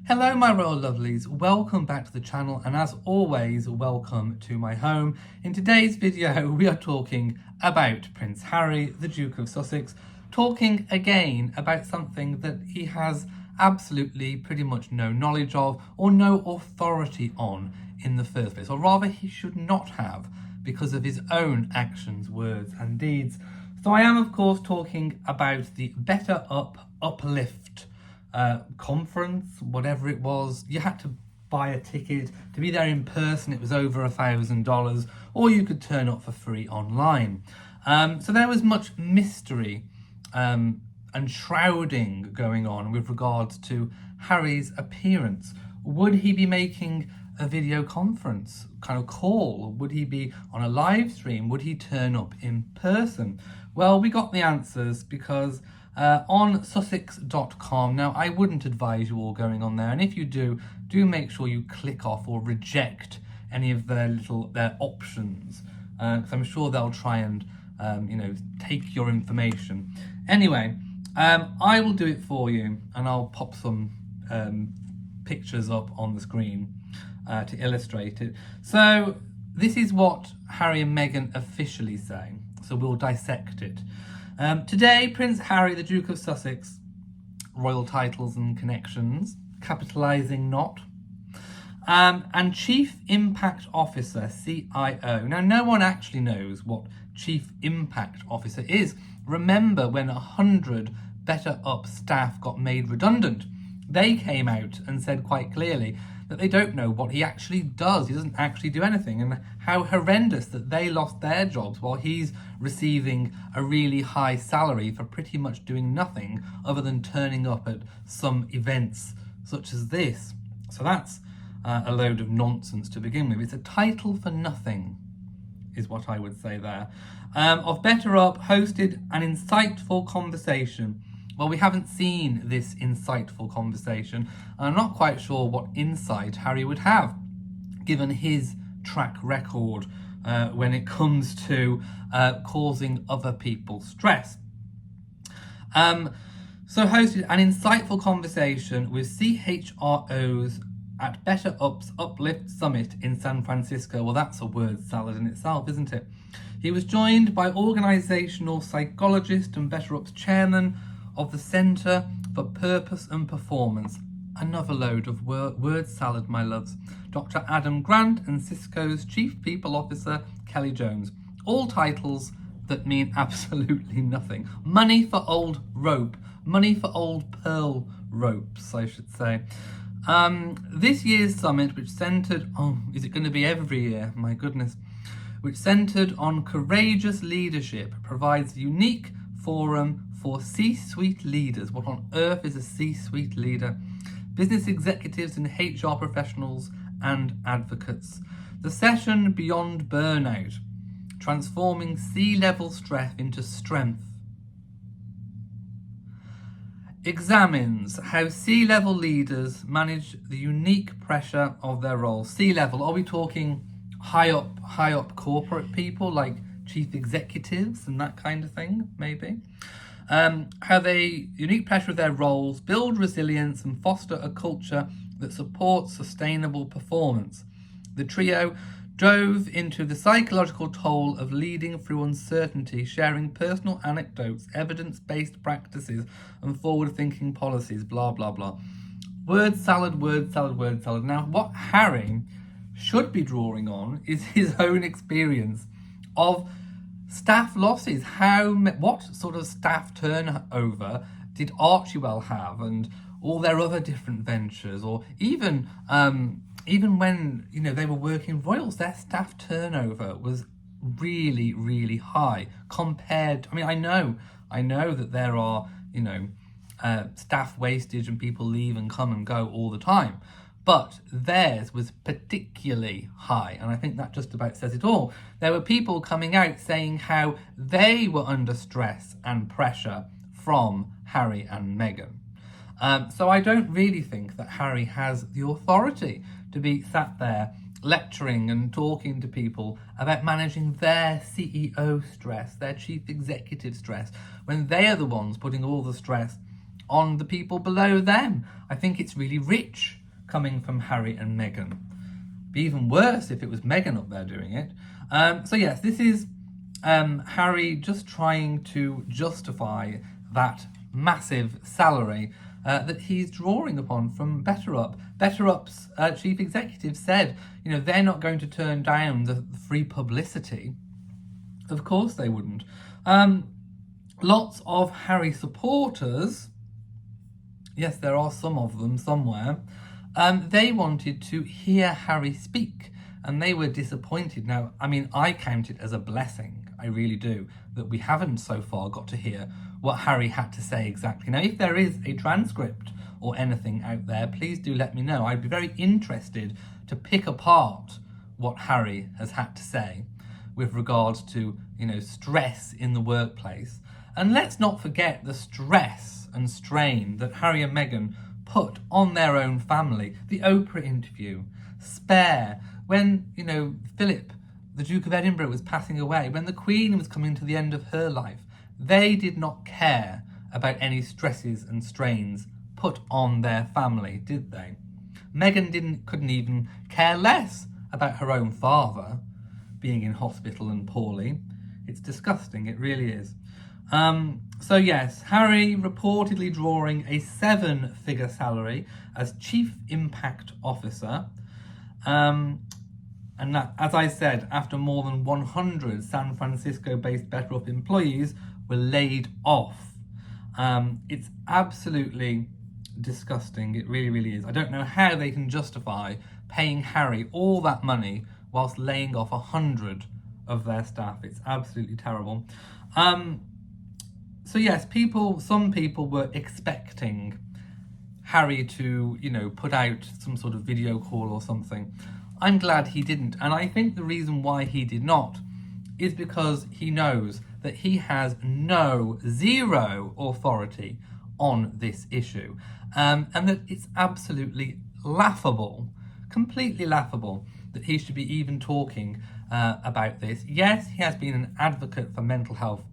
Hello my royal lovelies, welcome back to the channel, and as always, welcome to my home. In today's video we are talking about Prince Harry, the Duke of Sussex, talking again about something that he has absolutely pretty much no knowledge of or no authority on in the first place, or rather he should not have because of his own actions, words and deeds. So I am of course talking about the BetterUp Uplift conference, whatever it was. You had to buy a ticket to be there in person. It was over $1,000, or you could turn up for free online. So there was much mystery and shrouding going on with regards to Harry's appearance. Would he be making a video conference kind of call? Would he be on a live stream? Would he turn up in person? Well, we got the answers because on Sussex.com. Now, I wouldn't advise you all going on there, and if you do make sure you click off or reject any of their options, because I'm sure they'll try and take your information. Anyway, I will do it for you, and I'll pop some pictures up on the screen to illustrate it. So this is what Harry and Meghan officially say. So we'll dissect it. Today, Prince Harry, the Duke of Sussex, royal titles and connections, capitalising not, and Chief Impact Officer, CIO. Now, no one actually knows what Chief Impact Officer is. Remember when 100 BetterUp staff got made redundant? They came out and said quite clearly that they don't know what he actually does. He doesn't actually do anything, and how horrendous that they lost their jobs while he's receiving a really high salary for pretty much doing nothing other than turning up at some events such as this. So that's a load of nonsense to begin with. It's a title for nothing, is what I would say there. Of BetterUp hosted an insightful conversation. Well, we haven't seen this insightful conversation. I'm not quite sure what insight Harry would have, given his track record when it comes to causing other people stress. So hosted an insightful conversation with CHROs at BetterUp's Uplift Summit in San Francisco. Well, that's a word salad in itself, isn't it? He was joined by organisational psychologist and BetterUp's chairman of the Centre for Purpose and Performance. Another load of word salad, my loves. Dr. Adam Grant and Cisco's Chief People Officer, Kelly Jones. All titles that mean absolutely nothing. Money for old rope. Money for old pearl ropes, I should say. This year's summit, which centred on, is it going to be every year? My goodness. Which centred on courageous leadership, provides a unique forum for C-suite leaders. What on earth is a C-suite leader? Business executives and HR professionals and advocates. The session Beyond Burnout, transforming C-level stress into strength, examines how C-level leaders manage the unique pressure of their role. C-level, are we talking high up corporate people like chief executives and that kind of thing, maybe? How they unique pressure of their roles, build resilience and foster a culture that supports sustainable performance. The trio dove into the psychological toll of leading through uncertainty, sharing personal anecdotes, evidence-based practices and forward-thinking policies, blah, blah, blah. Word salad, word salad, word salad. Now, what Harry should be drawing on is his own experience of staff losses. What sort of staff turnover did Archewell have, and all their other different ventures, or even when they were working royals, their staff turnover was really, really high compared. I know that there are staff wastage and people leave and come and go all the time, but theirs was particularly high, and I think that just about says it all. There were people coming out saying how they were under stress and pressure from Harry and Meghan. So I don't really think that Harry has the authority to be sat there lecturing and talking to people about managing their CEO stress, their chief executive stress, when they are the ones putting all the stress on the people below them. I think it's really rich coming from Harry and Meghan. Be even worse if it was Meghan up there doing it. So yes, this is Harry just trying to justify that massive salary that he's drawing upon from BetterUp. BetterUp's chief executive said, you know, they're not going to turn down the free publicity. Of course they wouldn't. Lots of Harry supporters, yes, there are some of them somewhere, they wanted to hear Harry speak, and they were disappointed. Now, I mean, I count it as a blessing, I really do, that we haven't so far got to hear what Harry had to say exactly. Now, if there is a transcript or anything out there, please do let me know. I'd be very interested to pick apart what Harry has had to say with regards to, you know, stress in the workplace. And let's not forget the stress and strain that Harry and Meghan put on their own family. The Oprah interview, Spare, when, you know, Philip, the Duke of Edinburgh, was passing away, when the Queen was coming to the end of her life, they did not care about any stresses and strains put on their family, did they? Meghan couldn't even care less about her own father being in hospital and poorly. It's disgusting, it really is. So yes, Harry reportedly drawing a 7-figure salary as Chief Impact Officer. And that, as I said, after more than 100 San Francisco-based BetterUp employees were laid off. It's absolutely disgusting. It really, really is. I don't know how they can justify paying Harry all that money whilst laying off 100 of their staff. It's absolutely terrible. So yes, some people were expecting Harry to, you know, put out some sort of video call or something. I'm glad he didn't. And I think the reason why he did not is because he knows that he has zero authority on this issue. And that it's absolutely laughable, completely laughable, that he should be even talking about this. Yes, he has been an advocate for mental health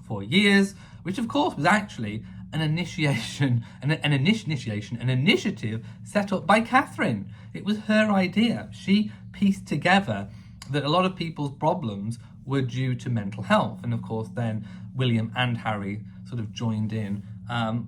for years, which of course was actually an initiative set up by Catherine. It was her idea. She pieced together that a lot of people's problems were due to mental health. And of course, then William and Harry sort of joined in,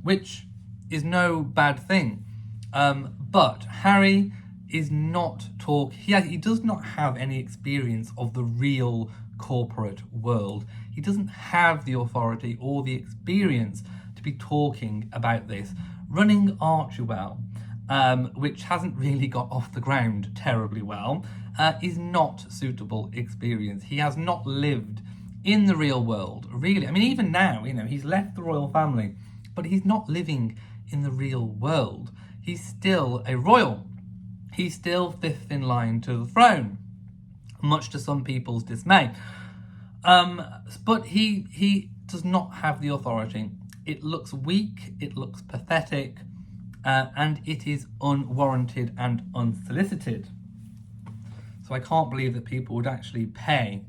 which is no bad thing. But Harry is not he does not have any experience of the real corporate world. He doesn't have the authority or the experience to be talking about this. Running Archewell, which hasn't really got off the ground terribly well, is not suitable experience. He has not lived in the real world, really. I mean, even now, you know, he's left the royal family, but he's not living in the real world. He's still a royal. He's still fifth in line to the throne, much to some people's dismay. But he does not have the authority. It looks weak, it looks pathetic, and it is unwarranted and unsolicited. So I can't believe that people would actually pay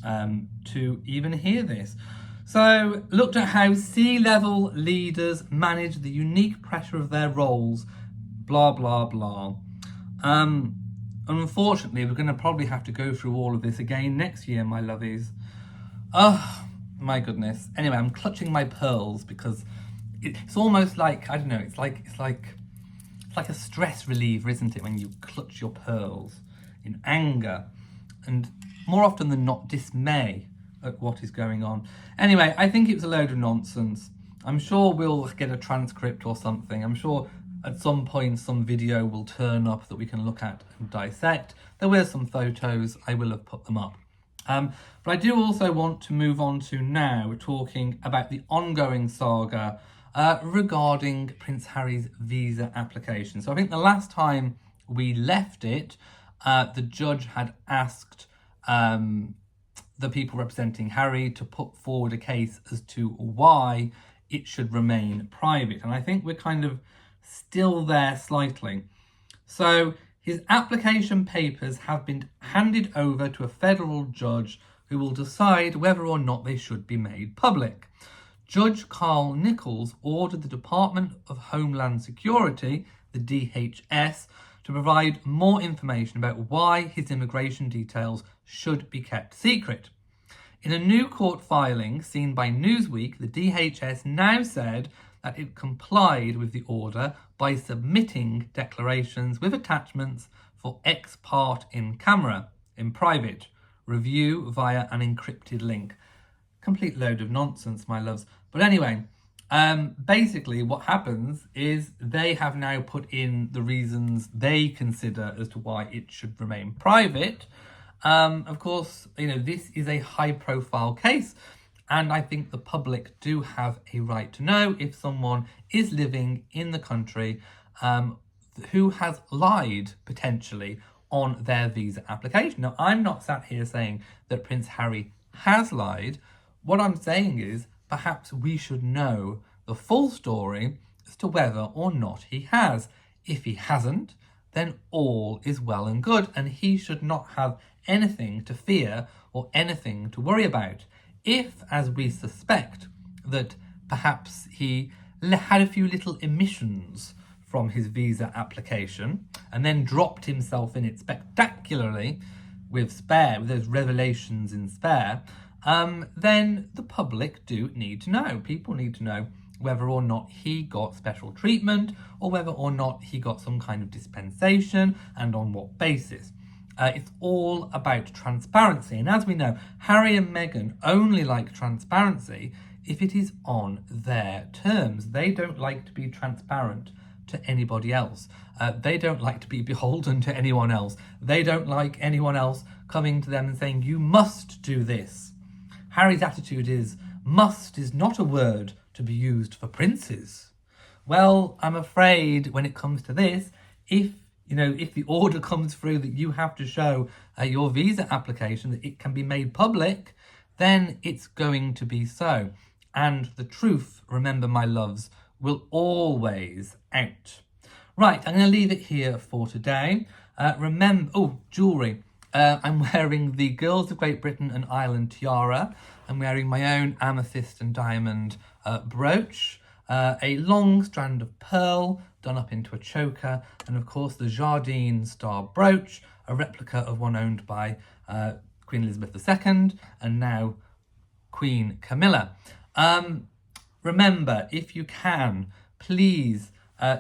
to even hear this. So looked at how C-level leaders manage the unique pressure of their roles, blah, blah, blah. Unfortunately, we're going to probably have to go through all of this again next year, my lovies. Oh, my goodness. Anyway, I'm clutching my pearls because it's almost like, I don't know, it's like a stress reliever, isn't it, when you clutch your pearls in anger and more often than not dismay at what is going on. Anyway, I think it was a load of nonsense. I'm sure we'll get a transcript or something. I'm sure at some point some video will turn up that we can look at and dissect. There were some photos, I will have put them up. But I do also want to move on to now talking about the ongoing saga regarding Prince Harry's visa application. So I think the last time we left it, the judge had asked the people representing Harry to put forward a case as to why it should remain private. And I think we're kind of still there slightly. So his application papers have been handed over to a federal judge who will decide whether or not they should be made public. Judge Carl Nichols ordered the Department of Homeland Security, the DHS, to provide more information about why his immigration details should be kept secret. In a new court filing seen by Newsweek, the DHS now said that it complied with the order by submitting declarations with attachments for ex parte in camera, in private, review via an encrypted link. Complete load of nonsense, my loves. But anyway, basically what happens is they have now put in the reasons they consider as to why it should remain private. Of course, this is a high profile case, and I think the public do have a right to know if someone is living in the country who has lied potentially on their visa application. Now, I'm not sat here saying that Prince Harry has lied. What I'm saying is perhaps we should know the full story as to whether or not he has. If he hasn't, then all is well and good, and he should not have anything to fear or anything to worry about. If, as we suspect, that perhaps he had a few little emissions from his visa application and then dropped himself in it spectacularly with those revelations in Spare, then the public do need to know. People need to know whether or not he got special treatment or whether or not he got some kind of dispensation and on what basis. It's all about transparency. And as we know, Harry and Meghan only like transparency if it is on their terms. They don't like to be transparent to anybody else. They don't like to be beholden to anyone else. They don't like anyone else coming to them and saying, you must do this. Harry's attitude is, must is not a word to be used for princes. Well, I'm afraid when it comes to this, if the order comes through that you have to show your visa application, that it can be made public, then it's going to be so. And the truth, remember my loves, will always out. Right, I'm going to leave it here for today. Jewellery. I'm wearing the Girls of Great Britain and Ireland tiara. I'm wearing my own amethyst and diamond brooch, a long strand of pearl done up into a choker, and of course the Jardine star brooch, a replica of one owned by Queen Elizabeth II and now Queen Camilla. Remember, if you can, please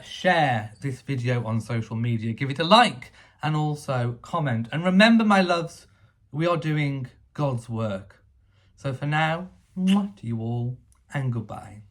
share this video on social media, give it a like and also comment. And remember, my loves, we are doing God's work. So for now, mwah to you all and goodbye.